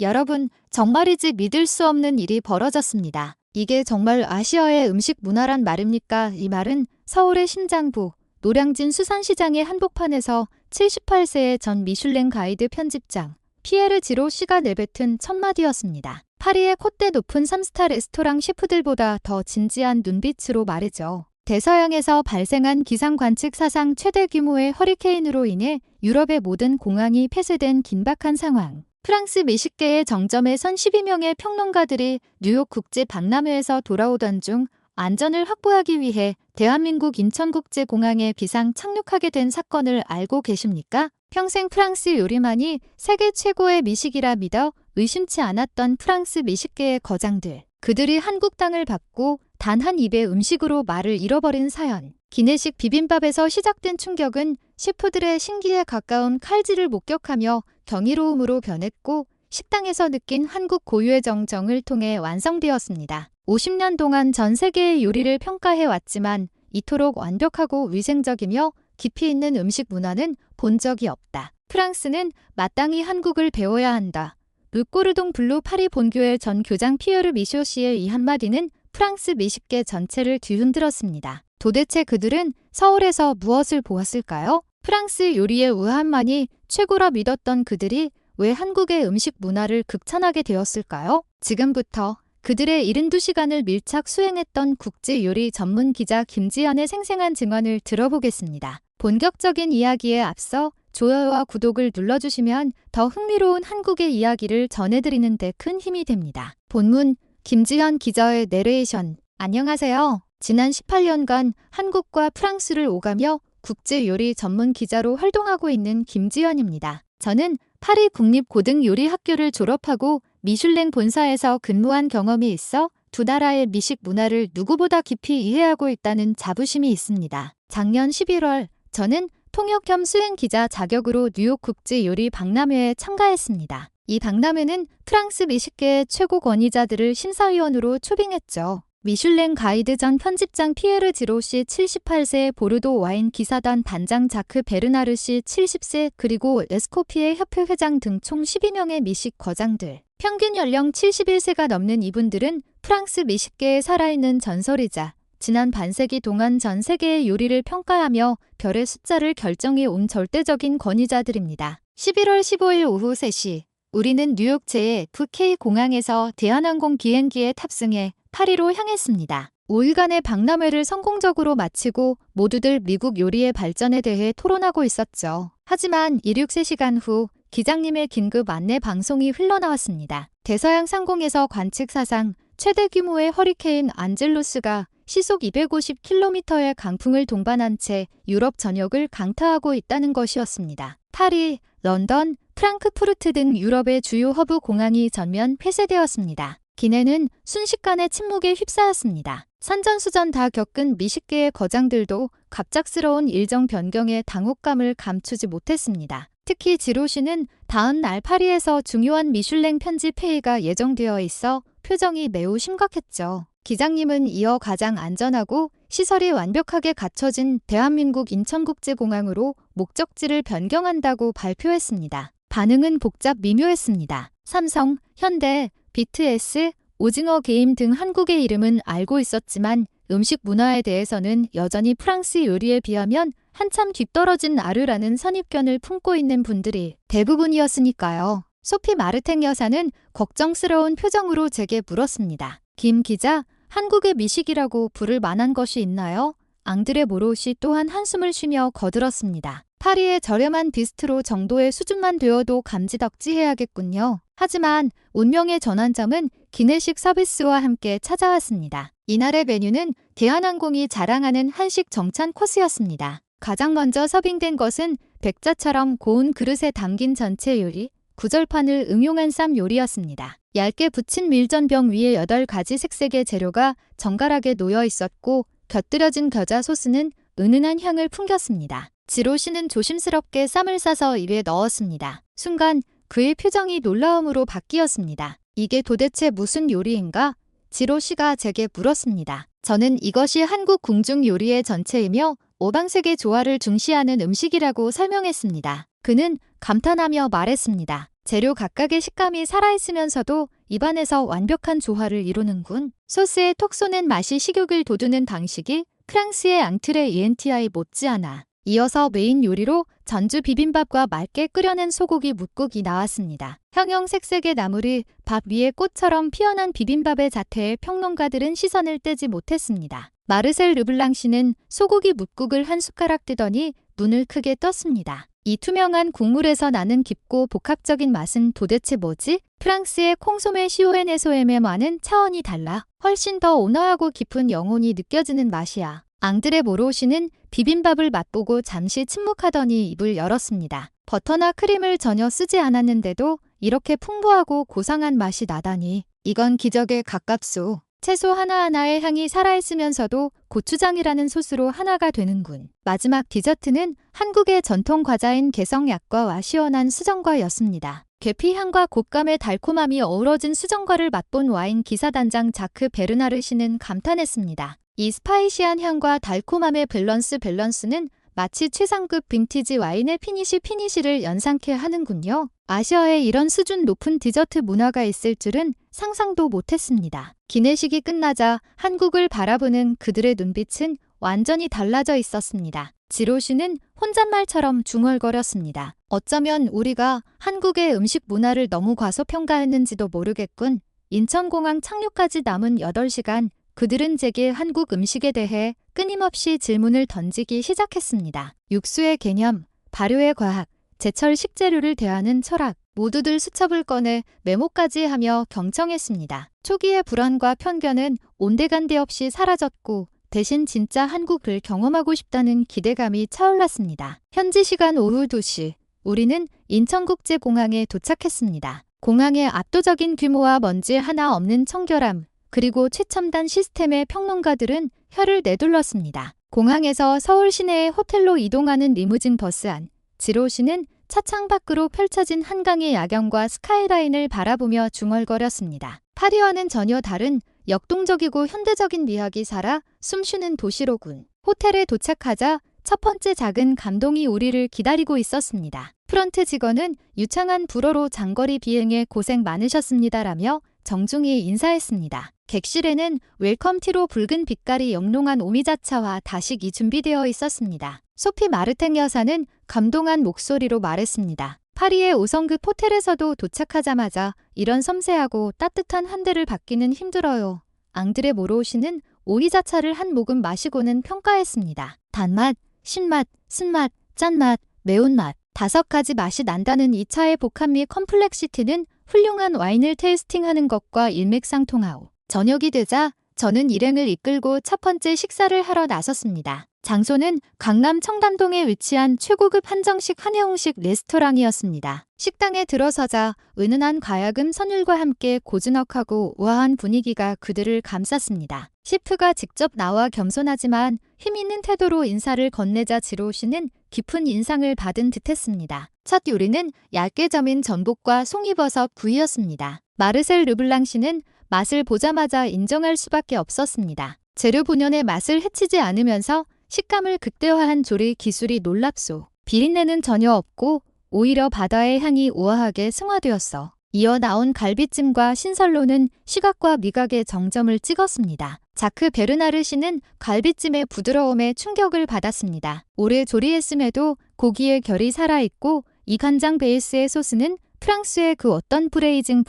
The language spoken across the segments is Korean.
여러분, 정말이지 믿을 수 없는 일이 벌어졌습니다. 이게 정말 아시아의 음식 문화란 말입니까? 이 말은 서울의 심장부, 노량진 수산시장의 한복판에서 78세의 전 미슐랭 가이드 편집장 피에르 지로 씨가 내뱉은 첫마디였습니다. 파리의 콧대 높은 3스타 레스토랑 셰프들보다 더 진지한 눈빛으로 말이죠. 대서양에서 발생한 기상 관측 사상 최대 규모의 허리케인으로 인해 유럽의 모든 공항이 폐쇄된 긴박한 상황. 프랑스 미식계의 정점에 선 12명의 평론가들이 뉴욕 국제 박람회에서 돌아오던 중 안전을 확보하기 위해 대한민국 인천국제공항에 비상 착륙하게 된 사건을 알고 계십니까? 평생 프랑스 요리만이 세계 최고의 미식이라 믿어 의심치 않았던 프랑스 미식계의 거장들. 그들이 한국 땅을 받고 단 한 입의 음식으로 말을 잃어버린 사연. 기내식 비빔밥에서 시작된 충격은 셰프들의 신기에 가까운 칼질을 목격하며 경이로움으로 변했고 식당에서 느낀 한국 고유의 정성을 통해 완성되었습니다. 50년 동안 전 세계의 요리를 평가해왔지만 이토록 완벽하고 위생적이며 깊이 있는 음식 문화는 본 적이 없다. 프랑스는 마땅히 한국을 배워야 한다. 르꼬르동 블루 파리 본교의 전 교장 피에르 미쇼 씨의 이 한마디는 프랑스 미식계 전체를 뒤흔들었습니다. 도대체 그들은 서울에서 무엇을 보았을까요? 프랑스 요리의 우아함만이 최고라 믿었던 그들이 왜 한국의 음식 문화를 극찬하게 되었을까요? 지금부터 그들의 72시간을 밀착 수행했던 국제요리 전문 기자 김지연의 생생한 증언을 들어보겠습니다. 본격적인 이야기에 앞서 좋아요와 구독을 눌러주시면 더 흥미로운 한국의 이야기를 전해드리는 데 큰 힘이 됩니다. 본문 김지연 기자의 내레이션. 안녕하세요. 지난 18년간 한국과 프랑스를 오가며 국제요리 전문 기자로 활동하고 있는 김지연입니다. 저는 파리 국립고등요리학교를 졸업하고 미슐랭 본사에서 근무한 경험이 있어 두 나라의 미식 문화를 누구보다 깊이 이해하고 있다는 자부심이 있습니다. 작년 11월 저는 통역 겸 수행 기자 자격으로 뉴욕 국제요리 박람회에 참가했습니다. 이 박람회는 프랑스 미식계의 최고 권위자들을 심사위원으로 초빙했죠. 미슐랭 가이드 전 편집장 피에르 지로 씨 78세, 보르도 와인 기사단 단장 자크 베르나르 씨 70세, 그리고 에스코피에 협회 회장 등 총 12명의 미식 거장들. 평균 연령 71세가 넘는 이분들은 프랑스 미식계의 살아있는 전설이자 지난 반세기 동안 전 세계의 요리를 평가하며 별의 숫자를 결정해 온 절대적인 권위자들입니다. 11월 15일 오후 3시, 우리는 뉴욕 JFK 공항에서 대한항공 비행기에 탑승해 파리로 향했습니다. 5일간의 박람회를 성공적으로 마치고 모두들 미국 요리의 발전에 대해 토론하고 있었죠. 하지만 이륙 3시간 후 기장님의 긴급 안내 방송이 흘러나왔습니다. 대서양 상공에서 관측 사상 최대 규모의 허리케인 안젤루스가 시속 250km의 강풍을 동반한 채 유럽 전역을 강타하고 있다는 것이었습니다. 파리, 런던, 프랑크푸르트 등 유럽의 주요 허브 공항이 전면 폐쇄되었습니다. 기내는 순식간에 침묵에 휩싸였습니다. 산전수전 다 겪은 미식계의 거장들도 갑작스러운 일정 변경에 당혹감을 감추지 못했습니다. 특히 지로 씨는 다음 날 파리에서 중요한 미슐랭 편집 회의가 예정되어 있어 표정이 매우 심각했죠. 기장님은 이어 가장 안전하고 시설이 완벽하게 갖춰진 대한민국 인천국제공항으로 목적지를 변경한다고 발표했습니다. 반응은 복잡 미묘했습니다. 삼성, 현대, BTS, 오징어 게임 등 한국의 이름은 알고 있었지만 음식 문화에 대해서는 여전히 프랑스 요리에 비하면 한참 뒤떨어진 아류라는 선입견을 품고 있는 분들이 대부분이었으니까요. 소피 마르탱 여사는 걱정스러운 표정으로 제게 물었습니다. 김 기자, 한국의 미식이라고 부를 만한 것이 있나요? 앙드레 모롯이 또한 한숨을 쉬며 거들었습니다. 파리의 저렴한 비스트로 정도의 수준만 되어도 감지덕지해야겠군요. 하지만 운명의 전환점은 기내식 서비스와 함께 찾아왔습니다. 이날의 메뉴는 대한항공이 자랑하는 한식 정찬 코스였습니다. 가장 먼저 서빙된 것은 백자처럼 고운 그릇에 담긴 전체 요리, 구절판을 응용한 쌈 요리였습니다. 얇게 부친 밀전병 위에 8가지 색색의 재료가 정갈하게 놓여 있었고 곁들여진 겨자 소스는 은은한 향을 풍겼습니다. 지로 씨는 조심스럽게 쌈을 싸서 입에 넣었습니다. 순간 그의 표정이 놀라움으로 바뀌었습니다. 이게 도대체 무슨 요리인가? 지로 씨가 제게 물었습니다. 저는 이것이 한국 궁중 요리의 전체이며 오방색의 조화를 중시하는 음식이라고 설명했습니다. 그는 감탄하며 말했습니다. 재료 각각의 식감이 살아있으면서도 입안에서 완벽한 조화를 이루는군. 소스의 톡 쏘는 맛이 식욕을 돋우는 방식이 프랑스의 앙트레 ENTI 못지않아. 이어서 메인 요리로 전주 비빔밥과 맑게 끓여낸 소고기 뭇국이 나왔습니다. 형형색색의 나물이 밥 위에 꽃처럼 피어난 비빔밥의 자태에 평론가들은 시선을 떼지 못했습니다. 마르셀 르블랑 씨는 소고기 뭇국을 한 숟가락 뜨더니 눈을 크게 떴습니다. 이 투명한 국물에서 나는 깊고 복합적인 맛은 도대체 뭐지? 프랑스의 콩소메 시오에네소엠과는 차원이 달라. 훨씬 더 온화하고 깊은 영혼이 느껴지는 맛이야. 앙드레 모로시는 비빔밥을 맛보고 잠시 침묵하더니 입을 열었습니다. 버터나 크림을 전혀 쓰지 않았는데도 이렇게 풍부하고 고상한 맛이 나다니. 이건 기적에 가깝소. 채소 하나하나의 향이 살아있으면서도 고추장이라는 소스로 하나가 되는군. 마지막 디저트는 한국의 전통 과자인 개성약과와 시원한 수정과였습니다. 계피향과 곶감의 달콤함이 어우러진 수정과를 맛본 와인 기사단장 자크 베르나르 씨는 감탄했습니다. 이 스파이시한 향과 달콤함의 밸런스는 마치 최상급 빈티지 와인의 피니시를 연상케 하는군요. 아시아에 이런 수준 높은 디저트 문화가 있을 줄은 상상도 못했습니다. 기내식이 끝나자 한국을 바라보는 그들의 눈빛은 완전히 달라져 있었습니다. 지로 씨는 혼잣말처럼 중얼거렸습니다. 어쩌면 우리가 한국의 음식 문화를 너무 과소평가했는지도 모르겠군. 인천공항 착륙까지 남은 8시간, 그들은 제게 한국 음식에 대해 끊임없이 질문을 던지기 시작했습니다. 육수의 개념, 발효의 과학, 제철 식재료를 대하는 철학, 모두들 수첩을 꺼내 메모까지 하며 경청했습니다. 초기의 불안과 편견은 온데간데 없이 사라졌고 대신 진짜 한국을 경험하고 싶다는 기대감이 차올랐습니다. 현지 시간 오후 2시, 우리는 인천국제공항에 도착했습니다. 공항의 압도적인 규모와 먼지 하나 없는 청결함, 그리고 최첨단 시스템의 평론가들은 혀를 내둘렀습니다. 공항에서 서울 시내의 호텔로 이동하는 리무진 버스 안, 지로 씨는 차창 밖으로 펼쳐진 한강의 야경과 스카이라인을 바라보며 중얼거렸습니다. 파리와는 전혀 다른 역동적이고 현대적인 미학이 살아 숨쉬는 도시로군. 호텔에 도착하자 첫 번째 작은 감동이 우리를 기다리고 있었습니다. 프런트 직원은 유창한 불어로 장거리 비행에 고생 많으셨습니다라며 정중히 인사했습니다. 객실에는 웰컴티로 붉은 빛깔이 영롱한 오미자차와 다식이 준비되어 있었습니다. 소피 마르탱 여사는 감동한 목소리로 말했습니다. 파리의 5성급 호텔에서도 도착하자마자 이런 섬세하고 따뜻한 한대를 받기는 힘들어요. 앙드레 모로시는 오미자차를 한 모금 마시고는 평가했습니다. 단맛, 신맛, 쓴맛, 짠맛, 매운맛, 5가지 맛이 난다는 이 차의 복합 및 컴플렉시티는 훌륭한 와인을 테이스팅하는 것과 일맥상통하오. 저녁이 되자 저는 일행을 이끌고 첫 번째 식사를 하러 나섰습니다. 장소는 강남 청담동에 위치한 최고급 한정식 한해홍식 레스토랑이었습니다. 식당에 들어서자 은은한 가야금 선율과 함께 고즈넉하고 우아한 분위기가 그들을 감쌌습니다. 셰프가 직접 나와 겸손하지만 힘있는 태도로 인사를 건네자 지로 씨는 깊은 인상을 받은 듯했습니다. 첫 요리는 얇게 저민 전복과 송이버섯 구이였습니다. 마르셀 르블랑 씨는 맛을 보자마자 인정할 수밖에 없었습니다. 재료 본연의 맛을 해치지 않으면서 식감을 극대화한 조리 기술이 놀랍소. 비린내는 전혀 없고 오히려 바다의 향이 우아하게 승화되었어. 이어 나온 갈비찜과 신설로는 시각과 미각의 정점을 찍었습니다. 자크 베르나르 씨는 갈비찜의 부드러움에 충격을 받았습니다. 오래 조리했음에도 고기의 결이 살아있고 이 간장 베이스의 소스는 프랑스의 그 어떤 브레이징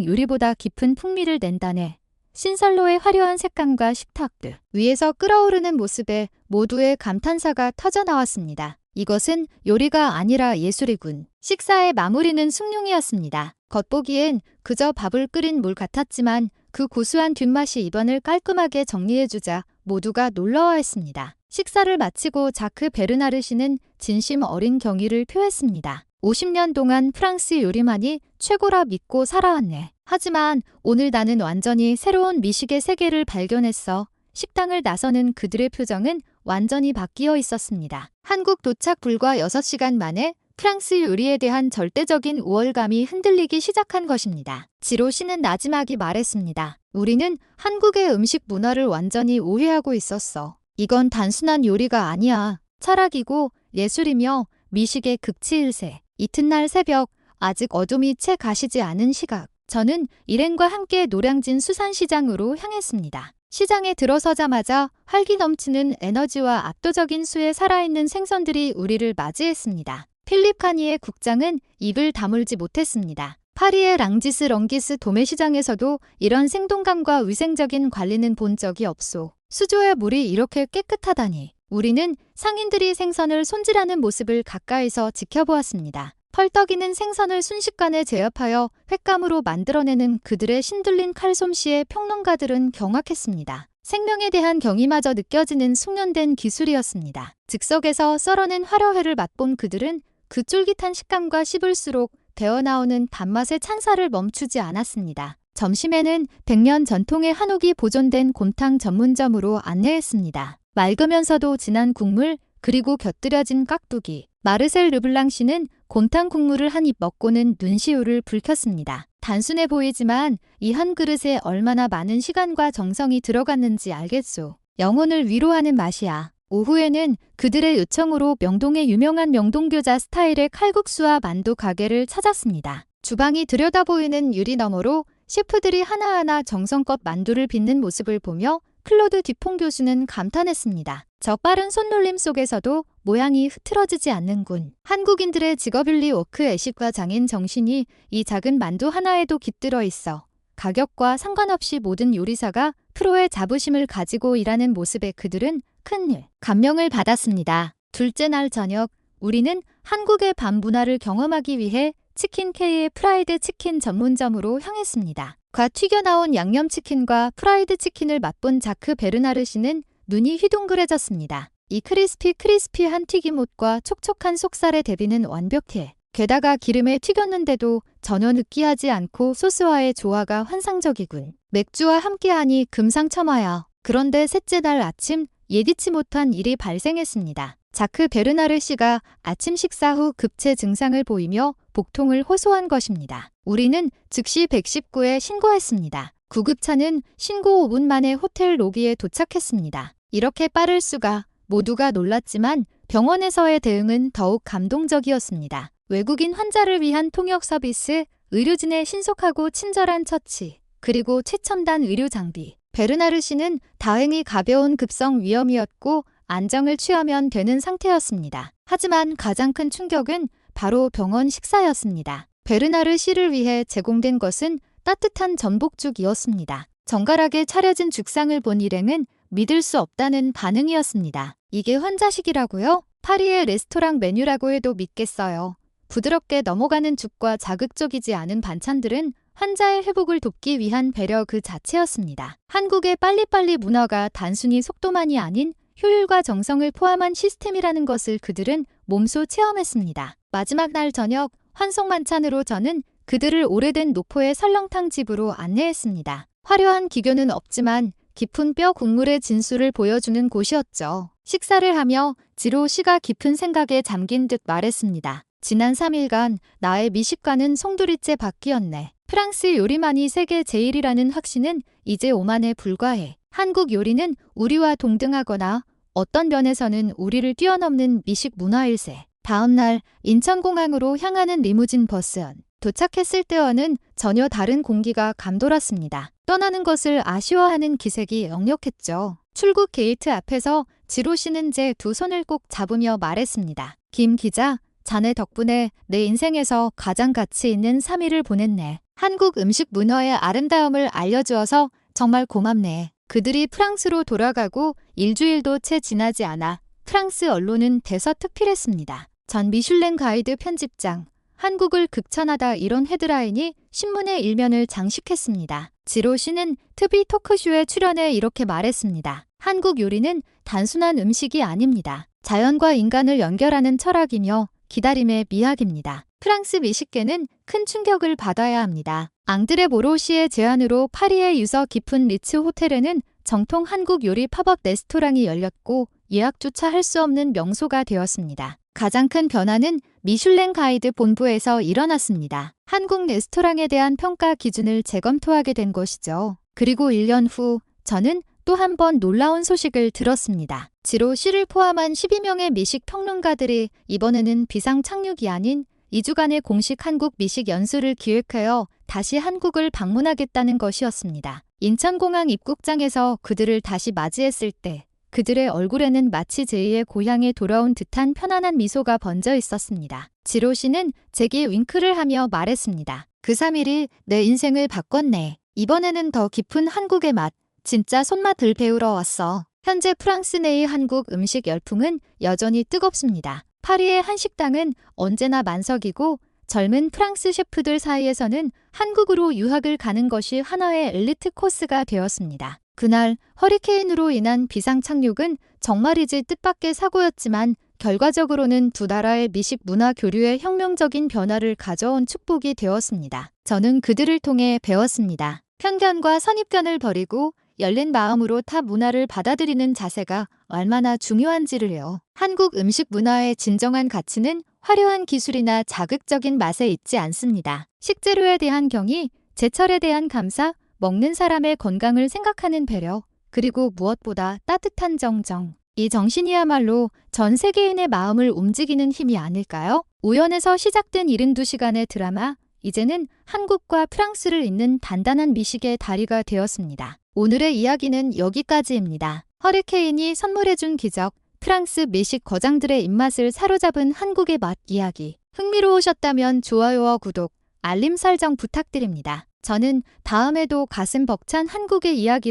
요리보다 깊은 풍미를 낸다네. 신설로의 화려한 색감과 식탁들 위에서 끓어오르는 모습에 모두의 감탄사가 터져나왔습니다. 이것은 요리가 아니라 예술이군. 식사의 마무리는 숭늉이었습니다. 겉보기엔 그저 밥을 끓인 물 같았지만 그 고소한 뒷맛이 입안을 깔끔하게 정리해주자 모두가 놀라워했습니다. 식사를 마치고 자크 베르나르 씨는 진심 어린 경의를 표했습니다. 50년 동안 프랑스 요리만이 최고라 믿고 살아왔네. 하지만 오늘 나는 완전히 새로운 미식의 세계를 발견했어. 식당을 나서는 그들의 표정은 완전히 바뀌어 있었습니다. 한국 도착 불과 6시간 만에 프랑스 요리에 대한 절대적인 우월감이 흔들리기 시작한 것입니다. 지로 씨는 나지막이 말했습니다. 우리는 한국의 음식 문화를 완전히 오해하고 있었어. 이건 단순한 요리가 아니야. 철학이고 예술이며 미식의 극치일세. 이튿날 새벽, 아직 어둠이 채 가시지 않은 시각. 저는 일행과 함께 노량진 수산시장으로 향했습니다. 시장에 들어서자마자 활기 넘치는 에너지와 압도적인 수의 살아있는 생선들이 우리를 맞이했습니다. 필립 카니의 국장은 입을 다물지 못했습니다. 파리의 랑지스 렁기스 도매시장에서도 이런 생동감과 위생적인 관리는 본 적이 없소. 수조의 물이 이렇게 깨끗하다니. 우리는 상인들이 생선을 손질하는 모습을 가까이서 지켜보았습니다. 펄떡이는 생선을 순식간에 제압하여 횟감으로 만들어내는 그들의 신들린 칼솜씨에 평론가들은 경악했습니다. 생명에 대한 경이마저 느껴지는 숙련된 기술이었습니다. 즉석에서 썰어낸 화려회를 맛본 그들은 그 쫄깃한 식감과 씹을수록 배어나오는 단맛의 찬사를 멈추지 않았습니다. 점심에는 100년 전통의 한옥이 보존된 곰탕 전문점으로 안내했습니다. 맑으면서도 진한 국물, 그리고 곁들여진 깍두기. 마르셀 르블랑 씨는 곰탕 국물을 한 입 먹고는 눈시울을 붉혔습니다. 단순해 보이지만 이 한 그릇에 얼마나 많은 시간과 정성이 들어갔는지 알겠소. 영혼을 위로하는 맛이야. 오후에는 그들의 요청으로 명동의 유명한 명동교자 스타일의 칼국수와 만두 가게를 찾았습니다. 주방이 들여다보이는 유리 너머로 셰프들이 하나하나 정성껏 만두를 빚는 모습을 보며 클로드 듀퐁 교수는 감탄했습니다. 저 빠른 손놀림 속에서도 모양이 흐트러지지 않는군. 한국인들의 직업윤리 워크 애식과 장인 정신이 이 작은 만두 하나에도 깃들어 있어. 가격과 상관없이 모든 요리사가 프로의 자부심을 가지고 일하는 모습에 그들은 큰 감명을 받았습니다. 둘째 날 저녁, 우리는 한국의 밤 문화를 경험하기 위해 치킨K의 프라이드 치킨 전문점으로 향했습니다. 과 튀겨나온 양념치킨과 프라이드 치킨을 맛본 자크 베르나르 씨는 눈이 휘둥그레졌습니다. 이 크리스피한 튀김옷과 촉촉한 속살의 대비는 완벽해. 게다가 기름에 튀겼는데도 전혀 느끼하지 않고 소스와의 조화가 환상적이군. 맥주와 함께하니 금상첨화야. 그런데 셋째 날 아침 예기치 못한 일이 발생했습니다. 자크 베르나르 씨가 아침 식사 후 급체 증상을 보이며 복통을 호소한 것입니다. 우리는 즉시 119에 신고했습니다. 구급차는 신고 5분 만에 호텔 로비에 도착했습니다. 이렇게 빠를 수가. 모두가 놀랐지만 병원에서의 대응은 더욱 감동적이었습니다. 외국인 환자를 위한 통역 서비스, 의료진의 신속하고 친절한 처치, 그리고 최첨단 의료 장비. 베르나르 씨는 다행히 가벼운 급성 위염이었고 안정을 취하면 되는 상태였습니다. 하지만 가장 큰 충격은 바로 병원 식사였습니다. 베르나르 씨를 위해 제공된 것은 따뜻한 전복죽이었습니다. 정갈하게 차려진 죽상을 본 일행은 믿을 수 없다는 반응이었습니다. 이게 환자식이라고요? 파리의 레스토랑 메뉴라고 해도 믿겠어요. 부드럽게 넘어가는 죽과 자극적이지 않은 반찬들은 환자의 회복을 돕기 위한 배려 그 자체였습니다. 한국의 빨리빨리 문화가 단순히 속도만이 아닌 효율과 정성을 포함한 시스템이라는 것을 그들은 몸소 체험했습니다. 마지막 날 저녁 환송만찬으로 저는 그들을 오래된 노포의 설렁탕 집으로 안내했습니다. 화려한 기교는 없지만 깊은 뼈 국물의 진수를 보여주는 곳이었죠. 식사를 하며 지로 씨가 깊은 생각에 잠긴 듯 말했습니다. 지난 3일간 나의 미식가는 송두리째 바뀌었네. 프랑스 요리만이 세계 제일이라는 확신은 이제 오만에 불과해. 한국 요리는 우리와 동등하거나 어떤 면에서는 우리를 뛰어넘는 미식 문화일세. 다음 날 인천공항으로 향하는 리무진 버스 안. 도착했을 때와는 전혀 다른 공기가 감돌았습니다. 떠나는 것을 아쉬워하는 기색이 역력했죠. 출국 게이트 앞에서 지로 씨는 제 두 손을 꼭 잡으며 말했습니다. 김 기자, 자네 덕분에 내 인생에서 가장 가치 있는 3일을 보냈네. 한국 음식 문화의 아름다움을 알려주어서 정말 고맙네. 그들이 프랑스로 돌아가고 일주일도 채 지나지 않아 프랑스 언론은 대서특필했습니다. 전 미슐랭 가이드 편집장, 한국을 극찬하다 이런 헤드라인이 신문의 일면을 장식했습니다. 지로 씨는 트비 토크쇼에 출연해 이렇게 말했습니다. 한국 요리는 단순한 음식이 아닙니다. 자연과 인간을 연결하는 철학이며 기다림의 미학입니다. 프랑스 미식계는 큰 충격을 받아야 합니다. 앙드레 모로시의 제안으로 파리의 유서 깊은 리츠 호텔에는 정통 한국 요리 팝업 레스토랑이 열렸고 예약조차 할 수 없는 명소가 되었습니다. 가장 큰 변화는 미슐랭 가이드 본부에서 일어났습니다. 한국 레스토랑에 대한 평가 기준을 재검토하게 된 것이죠. 그리고 1년 후 저는 또 한 번 놀라운 소식을 들었습니다. 지로 씨를 포함한 12명의 미식 평론가들이 이번에는 비상 착륙이 아닌 2주간의 공식 한국 미식 연수를 기획하여 다시 한국을 방문하겠다는 것이었습니다. 인천공항 입국장에서 그들을 다시 맞이했을 때 그들의 얼굴에는 마치 제2의 고향에 돌아온 듯한 편안한 미소가 번져 있었습니다. 지로 씨는 제게 윙크를 하며 말했습니다. 그 3일이 내 인생을 바꿨네. 이번에는 더 깊은 한국의 맛, 진짜 손맛을 배우러 왔어. 현재 프랑스 내의 한국 음식 열풍은 여전히 뜨겁습니다. 파리의 한 식당은 언제나 만석이고 젊은 프랑스 셰프들 사이에서는 한국으로 유학을 가는 것이 하나의 엘리트 코스가 되었습니다. 그날 허리케인으로 인한 비상 착륙은 정말이지 뜻밖의 사고였지만 결과적으로는 두 나라의 미식 문화 교류에 혁명적인 변화를 가져온 축복이 되었습니다. 저는 그들을 통해 배웠습니다. 편견과 선입견을 버리고 열린 마음으로 타 문화를 받아들이는 자세가 얼마나 중요한지를요. 한국 음식 문화의 진정한 가치는 화려한 기술이나 자극적인 맛에 있지 않습니다. 식재료에 대한 경의, 제철에 대한 감사, 먹는 사람의 건강을 생각하는 배려, 그리고 무엇보다 따뜻한 정정. 이 정신이야말로 전 세계인의 마음을 움직이는 힘이 아닐까요? 우연에서 시작된 72시간의 드라마, 이제는 한국과 프랑스를 잇는 단단한 미식의 다리가 되었습니다. 오늘의 이야기는 여기까지입니다. 허리케인이 선물해준 기적, 프랑스 미식 거장들의 입맛을 사로잡은 한국의 맛 이야기. 흥미로우셨다면 좋아요와 구독, 알림 설정 부탁드립니다. 저는 다음에도 가슴 벅찬 한국의 이야기를